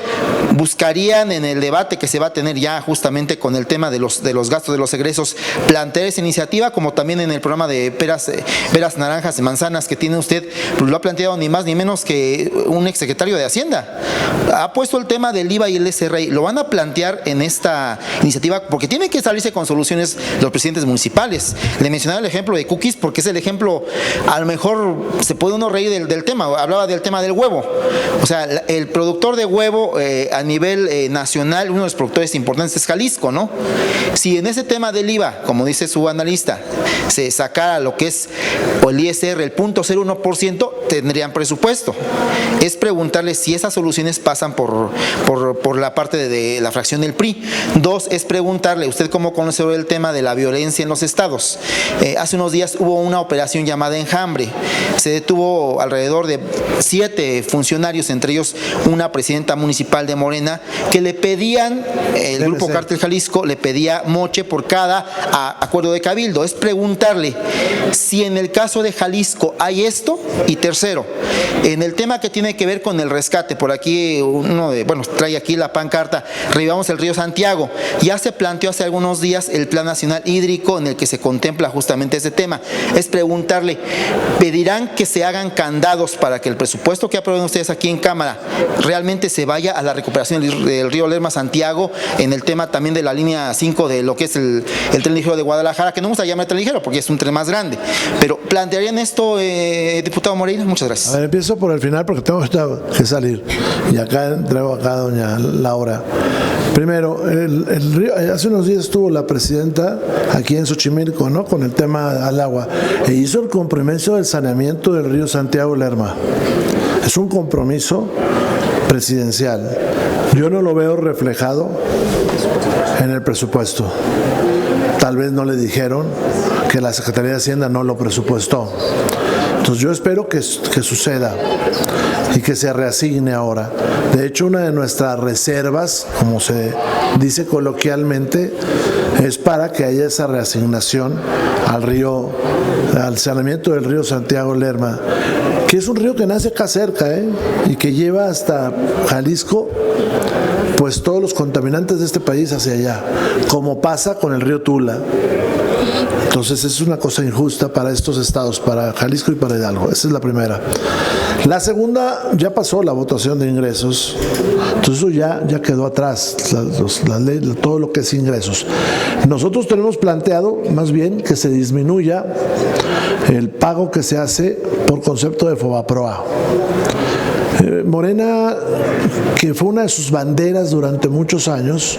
¿buscarían en el debate que se va a tener ya justamente con el tema de los gastos de los egresos, plantear esa iniciativa, como también en el programa de peras, naranjas y manzanas que tiene usted, pues lo ha planteado ni más ni menos que un exsecretario de Hacienda? Ha puesto el tema del IVA y el SRI, ¿lo van a plantear en esta iniciativa? Porque tienen que salirse con soluciones los presidentes municipales. Le mencionaba el ejemplo de Cookies porque es el ejemplo, a lo mejor se puede uno reír del tema, hablaba del tema del huevo. O sea, el productor de huevo a nivel nacional, uno de los productores importantes es Jalisco, ¿no? Si en ese tema del IVA, como dice su analista, se sacara lo que es o el ISR, el 0.01%, tendrían presupuesto. Es preguntarle si esas soluciones pasan por la parte de la fracción del PRI. Dos, es preguntarle, usted como conocedor del tema de la violencia en los estados, hace unos días hubo una operación llamada Enjambre, se detuvo alrededor de 7 funcionarios, entre ellos una presidenta municipal de Morena, que le pedían, el grupo Cártel Jalisco le pedía moche por cada acuerdo de cabildo. Es preguntarle si en el caso de Jalisco hay esto. Y tercero, en el tema que tiene que ver con el rescate, por aquí trae aquí la pancarta, revivamos el río Santiago. Ya se planteó hace algunos días el Plan Nacional Hídrico en el que se contempla justamente ese tema. Es preguntarle, ¿pedirán que se hagan candados para que el presupuesto que aprueben ustedes aquí en Cámara realmente se vaya a la recuperación del río Lerma Santiago, en el tema también de la línea 5 de lo que es el tren ligero de Guadalajara, que no me gusta llamar tren ligero porque es un tren más grande, pero plantearían esto, diputado Moreira? Muchas gracias. A ver, empiezo por el final porque tengo que salir. Y acá traigo acá doña Laura. Primero, el río, hace unos días estuvo la presidenta aquí en Xochimilco, ¿no?, con el tema al agua, e hizo el compromiso del saneamiento del río Santiago Lerma. Es un compromiso presidencial. Yo no lo veo reflejado en el presupuesto. tal vez no le dijeron que la Secretaría de Hacienda no lo presupuestó. Entonces yo espero que suceda y que se reasigne ahora. De hecho, una de nuestras reservas, como se dice coloquialmente, es para que haya esa reasignación al saneamiento del río Santiago Lerma, que es un río que nace acá cerca, y que lleva hasta Jalisco pues todos los contaminantes de este país hacia allá, como pasa con el río Tula. Entonces es una cosa injusta para estos estados, para Jalisco y para Hidalgo. Esa es la primera. La segunda, ya pasó la votación de ingresos, entonces eso ya quedó atrás, la ley, todo lo que es ingresos. Nosotros tenemos planteado más bien que se disminuya el pago que se hace por concepto de FOBAPROA. Morena, que fue una de sus banderas durante muchos años,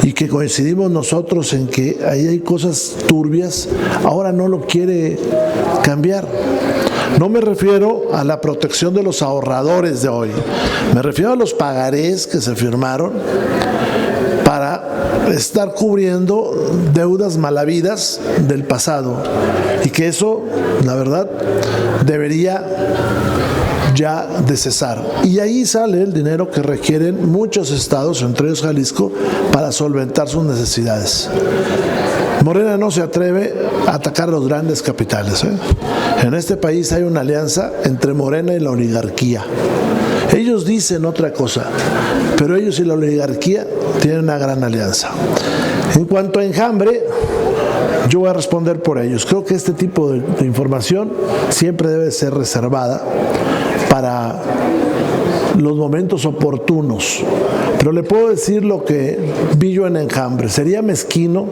y que coincidimos nosotros en que ahí hay cosas turbias, ahora no lo quiere cambiar. No me refiero a la protección de los ahorradores de hoy, me refiero a los pagarés que se firmaron para estar cubriendo deudas mal habidas del pasado, y que eso, la verdad, debería ya de cesar. Y ahí sale el dinero que requieren muchos estados, entre ellos Jalisco, para solventar sus necesidades. Morena no se atreve a atacar a los grandes capitales. En este país hay una alianza entre Morena y la oligarquía. Ellos dicen otra cosa, pero ellos y la oligarquía tienen una gran alianza. En cuanto a enjambre, yo voy a responder por ellos. Creo que este tipo de información siempre debe ser reservada para los momentos oportunos. Pero le puedo decir lo que vi yo en enjambre. Sería mezquino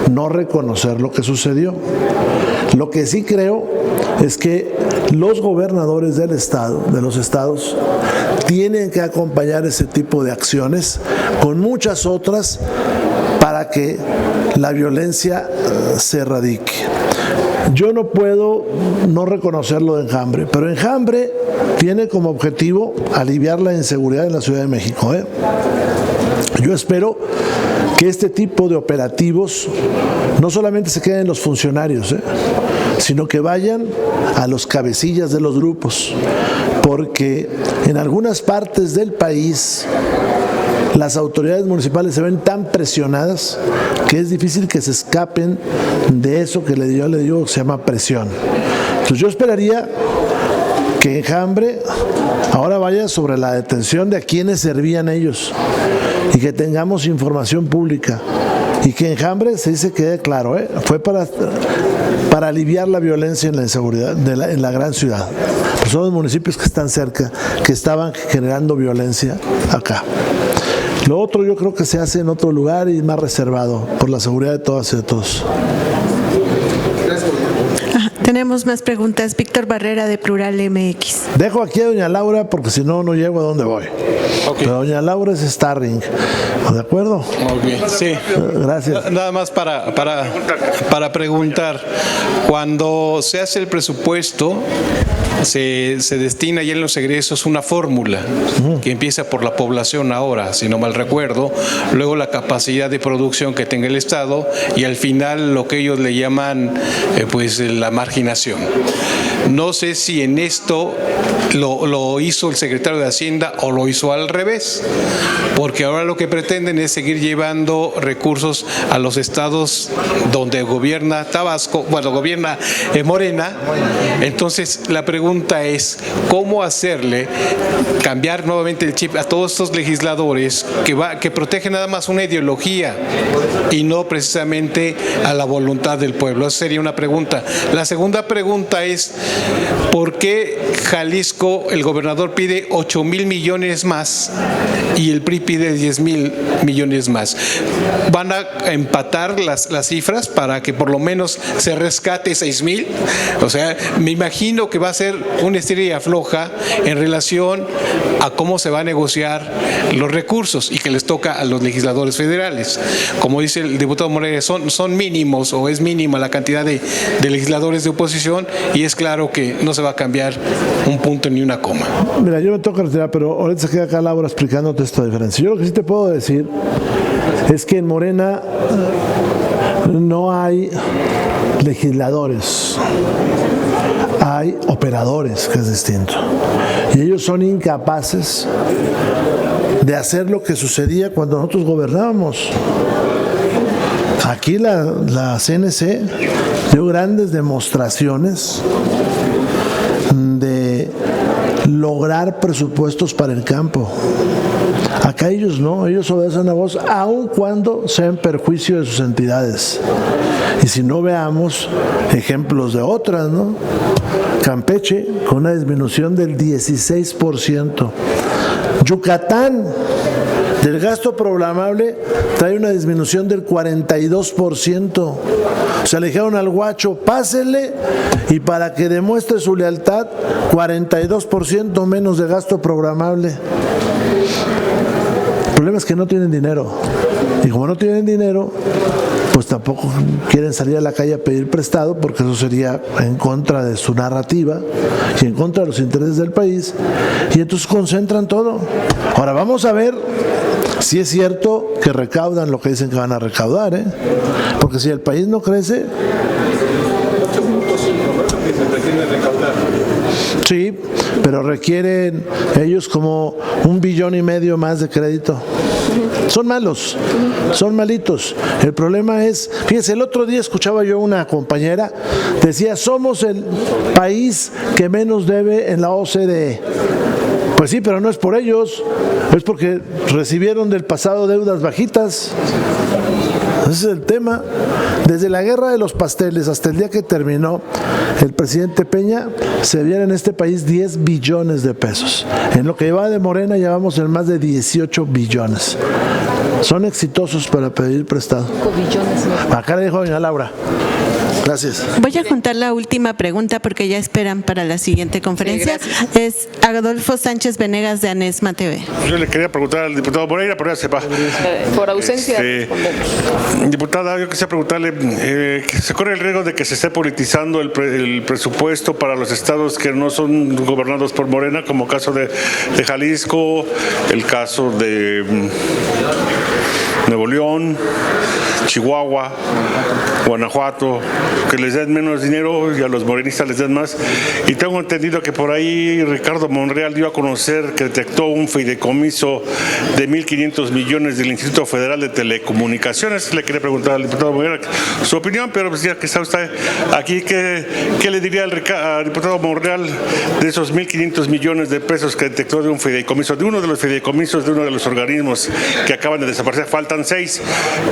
no reconocer lo que sucedió. Lo que sí creo es que los gobernadores del estado, de los estados, tienen que acompañar ese tipo de acciones con muchas otras para que la violencia se erradique. Yo no puedo no reconocerlo de enjambre, pero enjambre tiene como objetivo aliviar la inseguridad en la Ciudad de México. Yo espero que este tipo de operativos no solamente se queden en los funcionarios, sino que vayan a los cabecillas de los grupos, porque en algunas partes del país las autoridades municipales se ven tan presionadas que es difícil que se escapen de eso que yo le digo que se llama presión. Entonces yo esperaría que enjambre ahora vaya sobre la detención de a quienes servían ellos y que tengamos información pública, y que enjambre, se dice, quede claro, fue para aliviar la violencia y la inseguridad en la gran ciudad. Pues son los municipios que están cerca, que estaban generando violencia acá. Lo otro yo creo que se hace en otro lugar y más reservado, por la seguridad de todas y de todos. Tenemos más preguntas. Víctor Barrera, de Plural MX. Dejo aquí a doña Laura porque si no, no llego a donde voy. Okay. Pero doña Laura es Starring. ¿De acuerdo? Ok, sí. Gracias. Nada más para preguntar. Cuando se hace el presupuesto, se destina ya en los egresos una fórmula que empieza por la población ahora, si no mal recuerdo, luego la capacidad de producción que tenga el Estado y al final lo que ellos le llaman pues la marginación. No sé si en esto lo hizo el secretario de Hacienda o lo hizo al revés, porque ahora lo que pretenden es seguir llevando recursos a los estados donde gobierna Tabasco, bueno, gobierna Morena. Entonces la pregunta es cómo hacerle cambiar nuevamente el chip a todos estos legisladores que protegen nada más una ideología y no precisamente a la voluntad del pueblo. Esa sería una pregunta. La segunda pregunta es ¿por qué Jalisco el gobernador pide 8,000 millones más y el PRI pide 10,000 millones más? ¿Van a empatar las cifras para que por lo menos se rescate 6,000? O sea, me imagino que va a ser una estira y afloja en relación a cómo se va a negociar los recursos y que les toca a los legisladores federales. Como dice el diputado Morera, son mínimos o es mínima la cantidad de legisladores de oposición y es claro que no se va a cambiar un punto ni una coma. Mira, yo me toca retirar, pero ahorita se queda acá Laura explicándote esta diferencia. Yo lo que sí te puedo decir es que en Morena no hay legisladores, hay operadores, que es distinto. Y ellos son incapaces de hacer lo que sucedía cuando nosotros gobernábamos. Aquí la CNC dio grandes demostraciones de lograr presupuestos para el campo. Acá ellos no, ellos obedecen a voz, aun cuando sea en perjuicio de sus entidades. Y si no, veamos ejemplos de otras, ¿no? Campeche, con una disminución del 16%. Yucatán, del gasto programable, trae una disminución del 42%. O sea, le dijeron al guacho, pásele, y para que demuestre su lealtad, 42% menos de gasto programable. El problema es que no tienen dinero. Y como no tienen dinero, pues tampoco quieren salir a la calle a pedir prestado, porque eso sería en contra de su narrativa y en contra de los intereses del país. Y entonces concentran todo. Ahora vamos a ver si es cierto que recaudan lo que dicen que van a recaudar, ¿eh? Porque si el país no crece... Sí, pero requieren ellos como 1,5 billones más de crédito. Son malos, son malitos. El problema es, fíjense, el otro día escuchaba yo una compañera, decía, somos el país que menos debe en la OCDE. Pues sí, pero no es por ellos, es porque recibieron del pasado deudas bajitas. Ese es el tema. Desde la guerra de los pasteles hasta el día que terminó el presidente Peña, se debían en este país 10 billones de pesos. En lo que lleva de Morena llevamos en más de 18 billones. Son exitosos para pedir prestado. 5 billones. Acá le dijo doña Laura. Gracias. Voy a juntar la última pregunta porque ya esperan para la siguiente conferencia. Sí, es Adolfo Sánchez Venegas de Anesma TV. Yo le quería preguntar al diputado Moreira, pero ya sepa. Por ausencia. Diputada, yo quisiera preguntarle, ¿se corre el riesgo de que se esté politizando el presupuesto para los estados que no son gobernados por Morena, como el caso de Jalisco, el caso de Nuevo León, Chihuahua, Guanajuato, que les den menos dinero y a los morenistas les den más? Y tengo entendido que por ahí Ricardo Monreal dio a conocer que detectó un fideicomiso de 1.500 millones del Instituto Federal de Telecomunicaciones. Le quería preguntar al diputado Monreal su opinión, pero pues ya que está usted aquí, ¿qué le diría al diputado Monreal de esos 1.500 millones de pesos que detectó de un fideicomiso, de uno de los fideicomisos de uno de los organismos que acaban de desaparecer? Faltan 6.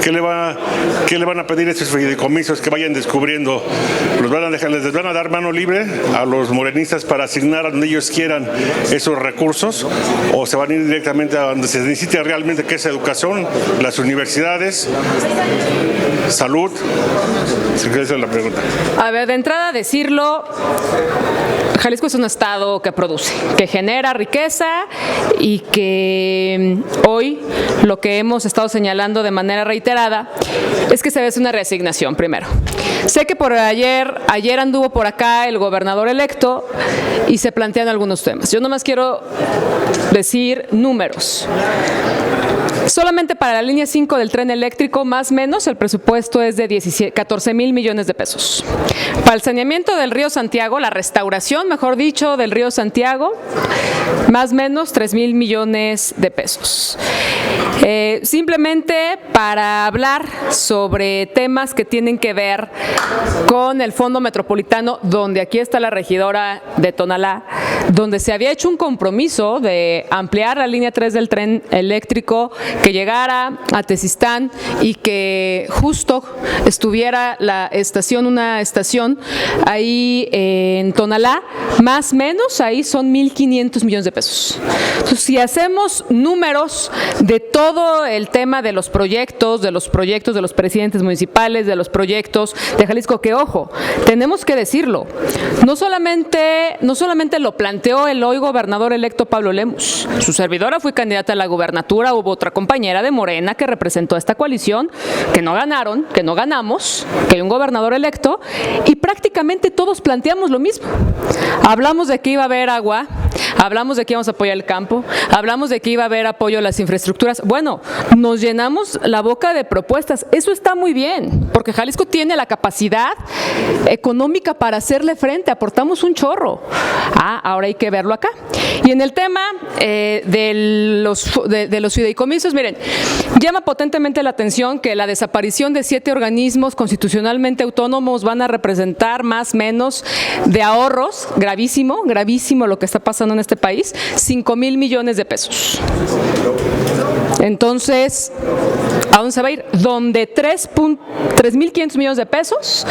¿Qué le van a pedir a esos fideicomisos que vayan descubriendo? ¿Les van a dar mano libre a los morenistas para asignar a donde ellos quieran esos recursos? ¿O se van a ir directamente a donde se necesite realmente, que es educación, las universidades, salud? Esa es la pregunta. A ver, de entrada decirlo, Jalisco es un estado que produce, que genera riqueza y que hoy lo que hemos estado señalando de manera reiterada es que se ve una reasignación primero. Sé que por ayer anduvo por acá el gobernador electo y se plantean algunos temas. Yo nomás quiero decir números. Solamente para la línea 5 del tren eléctrico, más o menos, el presupuesto es de 14 mil millones de pesos. Para el saneamiento del río Santiago, la restauración, mejor dicho, del río Santiago, más o menos 3 mil millones de pesos. Simplemente para hablar sobre temas que tienen que ver con el Fondo Metropolitano, donde aquí está la regidora de Tonalá, donde se había hecho un compromiso de ampliar la línea 3 del tren eléctrico, que llegara a Tezistán y que justo estuviera una estación ahí en Tonalá, más o menos ahí son 1.500 millones de pesos. Entonces, si hacemos números de todo el tema de los proyectos de los presidentes municipales, de los proyectos de Jalisco, que ojo, tenemos que decirlo, no solamente lo planteó el hoy gobernador electo Pablo Lemus, su servidora fue candidata a la gubernatura, hubo otra compañera de Morena que representó a esta coalición, que no ganaron, que no ganamos, que hay un gobernador electo, y prácticamente todos planteamos lo mismo. Hablamos de que iba a haber agua, hablamos de que íbamos a apoyar el campo, hablamos de que iba a haber apoyo a las infraestructuras. Bueno, nos llenamos la boca de propuestas. Eso está muy bien, porque Jalisco tiene la capacidad económica para hacerle frente. Aportamos un chorro. Ahora hay que verlo acá. Y en el tema de los fideicomisos, miren, llama potentemente la atención que la desaparición de 7 organismos constitucionalmente autónomos van a representar más o menos de ahorros, gravísimo lo que está pasando en este país, 5,000 millones de pesos. Entonces, ¿a dónde se va a ir? Donde 3,500 millones de pesos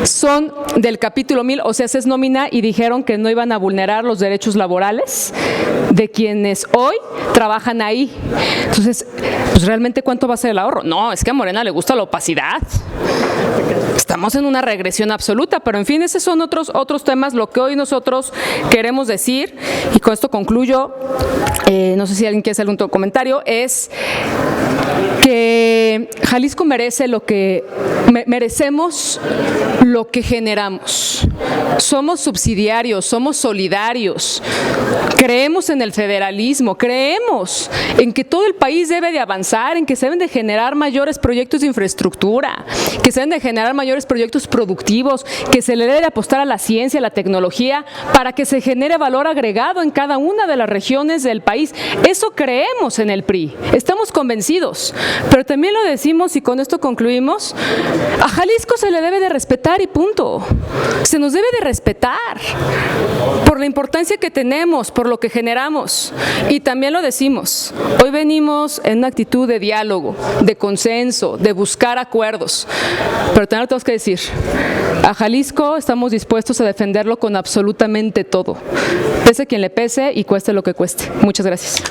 son del capítulo 1000, o sea, es nómina, y dijeron que no iban a vulnerar los derechos laborales de quienes hoy trabajan ahí. Entonces, pues realmente ¿cuánto va a ser el ahorro? No, es que a Morena le gusta la opacidad. Estamos en una regresión absoluta, pero en fin, esos son otros temas. Lo que hoy nosotros queremos decir, y con esto concluyo, no sé si alguien quiere hacer algún comentario, es que Jalisco merecemos lo que generamos. Somos subsidiarios, somos solidarios, creemos en el federalismo, creemos en que todo el país debe de avanzar, en que se deben de generar mayores proyectos de infraestructura, que se deben de generar mayores proyectos productivos, que se le debe de apostar a la ciencia, a la tecnología, para que se genere valor agregado en cada una de las regiones del país. Eso creemos en el PRI, estamos convencidos, pero también lo decimos, y con esto concluimos, a Jalisco se le debe de respetar y punto. Se nos debe de respetar por la importancia que tenemos, por lo que generamos. Y también lo decimos, hoy venimos en una actitud de diálogo, de consenso, de buscar acuerdos, pero también lo tenemos que decir, a Jalisco estamos dispuestos a defenderlo con absolutamente todo, pese quien le pese y cueste lo que cueste. Muchas gracias.